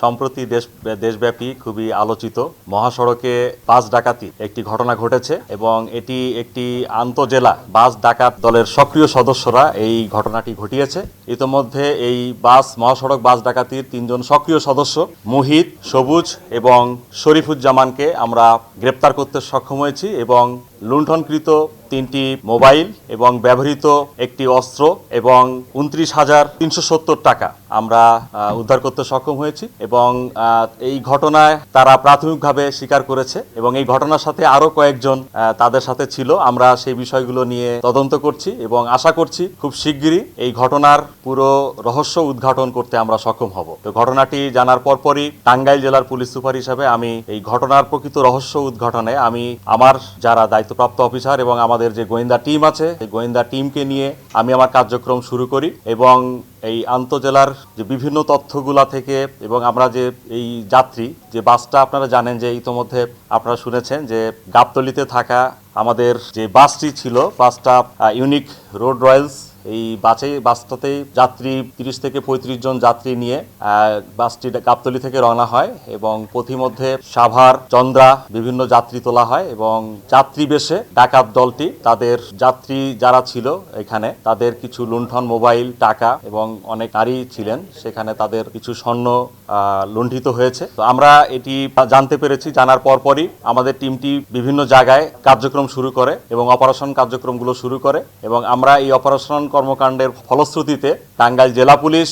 সম্প্রতি দেশব্যাপী খুবই আলোচিত মহাসড়কে বাস ডাকাতি একটি ঘটনা ঘটেছে এবং এটি একটি আন্তজেলা বাস ডাকাত দলের সক্রিয় সদস্যরা এই ঘটনাটি ঘটিয়েছে। ইতোমধ্যে এই মহাসড়ক বাস ডাকাতির 3 জন সক্রিয় সদস্য মুহিত, সবুজ এবং শরীফুজ্জামানকে আমরা গ্রেপ্তার করতে সক্ষম হয়েছি এবং লুণ্ঠনকৃত 3টি মোবাইল এবং ব্যবহৃত একটি অস্ত্র এবং 29,370 টাকা আমরা উদ্ধার করতে সক্ষম হয়েছি এবং এই ঘটনায় তারা প্রাথমিকভাবে স্বীকার করেছে এবং এই ঘটনার সাথে আরো কয়েকজন তাদের সাথে ছিল। আমরা সেই বিষয়গুলো নিয়ে তদন্ত করছি এবং আশা করছি খুব শিগগিরই এই ঘটনার পুরো রহস্য উদ্ঘাটন করতে আমরা সক্ষম হব। তো ঘটনাটি জানার পরপরই টাঙ্গাইল জেলার পুলিশ সুপার হিসেবে আমি এই ঘটনার প্রকৃত রহস্য উদ্ঘাটনে আমি আমার যারা দায়িত্বপ্রাপ্ত অফিসার এবং আমাদের যে গোয়েন্দা টিম আছে এই গোয়েন্দা টিমকে নিয়ে আমি আমার কার্যক্রম শুরু করি এবং এই আন্তজেলার যে বিভিন্ন তথ্যগুলা থেকে এবং আমরা যে এই যাত্রী যে বাসটা আপনারা জানেন যে ইতোমধ্যে আপনারা শুনেছেন যে গাবতলীতে থাকা আমাদের যে বাসটি ছিল, বাসটা ইউনিক রোড রয়্যালস, এই বাসটাতেই যাত্রী 30 থেকে 35 জন যাত্রী নিয়ে বাসটি গাবতলী থেকে রওনা হয় এবং পথিমধ্যে সাভার, চন্দ্রা বিভিন্ন যাত্রী তোলা হয় এবং যাত্রী বেশে ডাকাত দলটি তাদের যাত্রী যারা ছিল এখানে তাদের কিছু লুণ্ঠন মোবাইল, টাকা এবং অনেক নারী ছিলেন সেখানে তাদের কিছু স্বর্ণ লুণ্ঠিত হয়েছে। তো আমরা এটি জানতে পেরেছি, জানার পরপরই আমাদের টিমটি বিভিন্ন জায়গায় কার্যক্রম শুরু করে এবং অপারেশন কার্যক্রমগুলো শুরু করে এবং আমরা এই অপারেশন কর্মকাণ্ডের ফলশ্রুতিতে টাঙ্গাইল জেলা পুলিশ